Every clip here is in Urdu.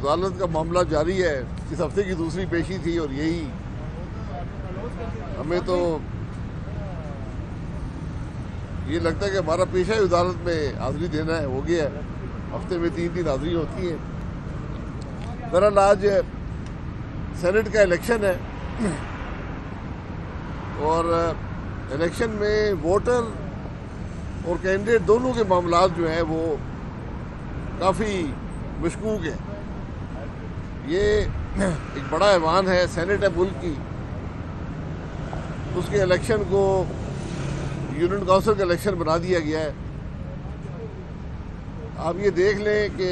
عدالت کا معاملہ جاری ہے. اس ہفتے کی دوسری پیشی تھی اور یہی ہمیں تو یہ لگتا ہے کہ ہمارا پیشہ ہی عدالت میں حاضری دینا ہے. ہو گیا ہے, ہفتے میں 3 حاضری ہوتی ہیں. بہرحال آج سینٹ کا الیکشن ہے اور الیکشن میں ووٹر اور کینڈیڈیٹ دونوں کے معاملات جو ہیں وہ کافی مشکوک ہیں. یہ ایک بڑا ایوان ہے, سینٹ ہے ملک کی, اس کے الیکشن کو یونین کونسل کا الیکشن بنا دیا گیا ہے. آپ یہ دیکھ لیں کہ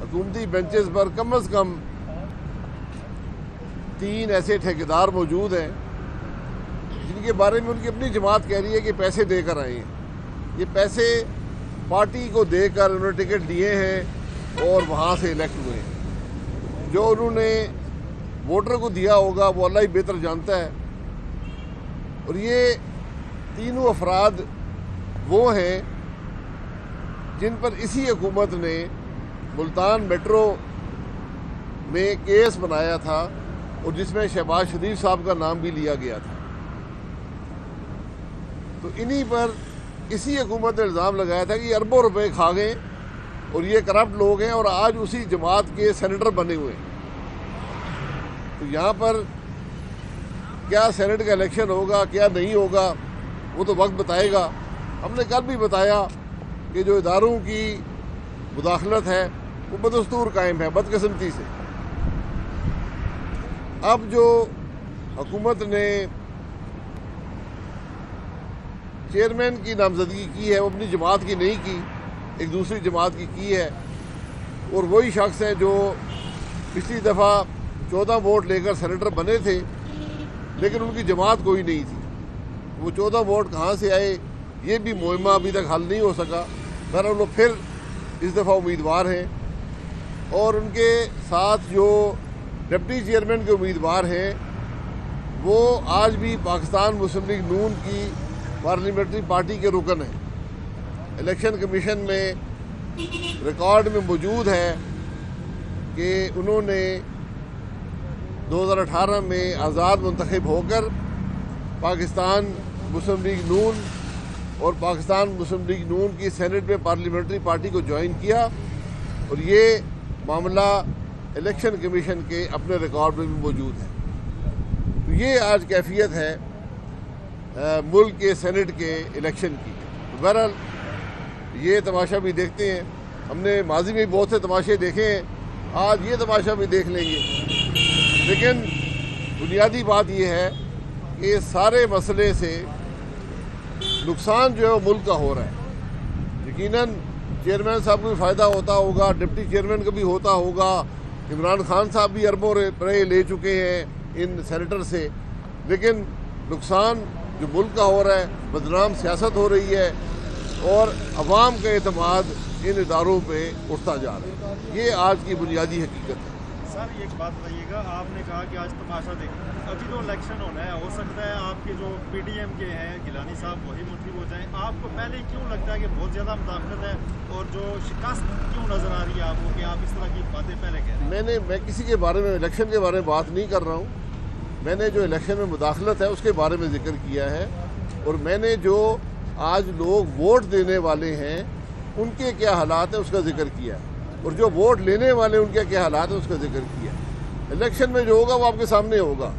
حکومتی بینچز پر کم از کم 3 ایسے ٹھیکیدار موجود ہیں جن کے بارے میں ان کی اپنی جماعت کہہ رہی ہے کہ پیسے دے کر آئے ہیں. یہ پیسے پارٹی کو دے کر انہوں نے ٹکٹ لیے ہیں اور وہاں سے الیکٹ ہوئے ہیں. جو انہوں نے ووٹر کو دیا ہوگا وہ اللہ ہی بہتر جانتا ہے. اور یہ تینوں افراد وہ ہیں جن پر اسی حکومت نے ملتان میٹرو میں کیس بنایا تھا اور جس میں شہباز شریف صاحب کا نام بھی لیا گیا تھا. تو انہی پر اسی حکومت نے الزام لگایا تھا کہ یہ اربوں روپے کھا گئے اور یہ کرپٹ لوگ ہیں اور آج اسی جماعت کے سینیٹر بنے ہوئے ہیں. تو یہاں پر کیا سینٹ کا الیکشن ہوگا کیا نہیں ہوگا وہ تو وقت بتائے گا. ہم نے کل بھی بتایا کہ جو اداروں کی مداخلت ہے وہ بدستور قائم ہے بدقسمتی سے. اب جو حکومت نے چیئرمین کی نامزدگی کی ہے وہ اپنی جماعت کی نہیں کی, ایک دوسری جماعت کی ہے. اور وہی شخص ہے جو پچھلی دفعہ 14 ووٹ لے کر سینیٹر بنے تھے لیکن ان کی جماعت کوئی نہیں تھی. وہ 14 ووٹ کہاں سے آئے یہ بھی معمہ ابھی تک حل نہیں ہو سکا. بہرحال وہ پھر اس دفعہ امیدوار ہیں اور ان کے ساتھ جو ڈپٹی چیئرمین کے امیدوار ہیں وہ آج بھی پاکستان مسلم لیگ نون کی پارلیمنٹری پارٹی کے رکن ہیں. الیکشن کمیشن میں ریکارڈ میں موجود ہے کہ انہوں نے 2018 میں آزاد منتخب ہو کر پاکستان مسلم لیگ نون اور پاکستان مسلم لیگ نون کی سینٹ میں پارلیمنٹری پارٹی کو جوائن کیا. اور یہ معاملہ الیکشن کمیشن کے اپنے ریکارڈ میں بھی موجود ہے. تو یہ آج کیفیت ہے ملک کے سینٹ کے الیکشن کی. بہرحال یہ تماشا بھی دیکھتے ہیں. ہم نے ماضی میں بہت سے تماشے دیکھے ہیں, آج یہ تماشا بھی دیکھ لیں گے. لیکن بنیادی بات یہ ہے کہ سارے مسئلے سے نقصان جو ہے وہ ملک کا ہو رہا ہے. یقیناً چیئرمین صاحب کو بھی فائدہ ہوتا ہوگا, ڈپٹی چیئرمین کو بھی ہوتا ہوگا, عمران خان صاحب بھی اربوں روپے لے چکے ہیں ان سینیٹر سے. لیکن نقصان جو ملک کا ہو رہا ہے, بدنام سیاست ہو رہی ہے اور عوام کا اعتماد ان اداروں پہ اٹھتا جا رہا ہے. یہ آج کی بنیادی حقیقت ہے. سر ایک بات بتائیے گا, آپ نے کہا کہ آج تماشا دیکھیں, ابھی تو الیکشن ہونا ہے, ہو سکتا ہے آپ کے جو پی ڈی ایم کے ہیں گیلانی صاحب وہی منتخب ہو جائیں. آپ کو پہلے کیوں لگتا ہے کہ بہت زیادہ مداخلت ہے اور جو شکست کیوں نظر آ رہی ہے آپ کو کہ آپ اس طرح کی باتیں پہلے کہہ رہے ہیں؟ میں کسی کے بارے میں الیکشن کے بارے میں بات نہیں کر رہا ہوں. میں نے جو الیکشن میں مداخلت ہے اس کے بارے میں ذکر کیا ہے اور میں نے جو آج لوگ ووٹ دینے والے ہیں ان کے کیا حالات ہیں اس کا ذکر کیا ہے اور جو ووٹ لینے والے ان کے کیا حالات ہیں اس کا ذکر کیا. الیکشن میں جو ہوگا وہ آپ کے سامنے ہوگا,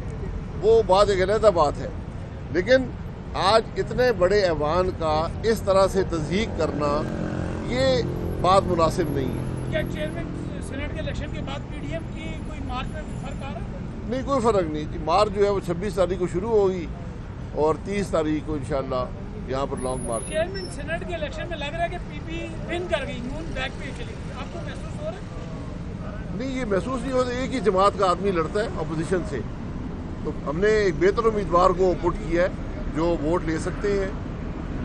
وہ بات ایک علیحدہ بات ہے. لیکن آج اتنے بڑے ایوان کا اس طرح سے تضحیق کرنا یہ بات مناسب نہیں ہے. کیا چیئرمین سینٹ کے الیکشن کے بعد پی ڈی ایم کی کوئی مارک میں فرق آ رہا ہے؟ نہیں, کوئی فرق نہیں. مارچ جو ہے وہ 26 تاریخ کو شروع ہوگی اور 30 تاریخ کو انشاءاللہ یہاں پر لانگ مارچ. چیئرمین سینٹ کے الیکشن میں لگ رہا ہے کہ پی پی ون کر گئی, نون بیک پہ چلی گئی. آپ کو محسوس ہو رہا ہے؟ نہیں, یہ محسوس نہیں ہوتا. ایک ہی جماعت کا آدمی لڑتا ہے اپوزیشن سے. تو ہم نے ایک بہتر امیدوار کو پٹ کیا ہے جو ووٹ لے سکتے ہیں.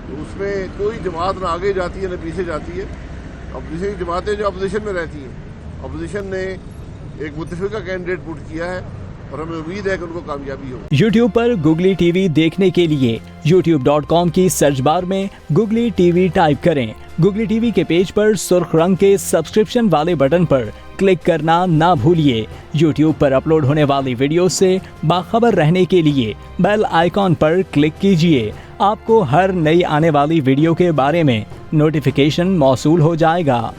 تو اس میں کوئی جماعت نہ آگے جاتی ہے نہ پیچھے جاتی ہے. اپوزیشن جماعتیں جو اپوزیشن میں رہتی ہیں, اپوزیشن نے ایک متفقہ کینڈیڈیٹ پٹ کیا ہے اور ہمیں امید ہے کہ ان کو کامیابی ہو. YouTube پر گوگلی ٹی وی دیکھنے کے لیے youtube.com کی سرچ بار میں گوگلی ٹی وی ٹائپ کریں. گوگلی ٹی وی کے پیج پر سرخ رنگ کے سبسکرپشن والے بٹن پر کلک کرنا نہ بھولیے. YouTube پر اپلوڈ ہونے والی ویڈیو سے باخبر رہنے کے لیے بیل آئیکن پر کلک کیجیے. آپ کو ہر نئی آنے والی ویڈیو کے بارے میں نوٹیفیکیشن موصول ہو جائے گا.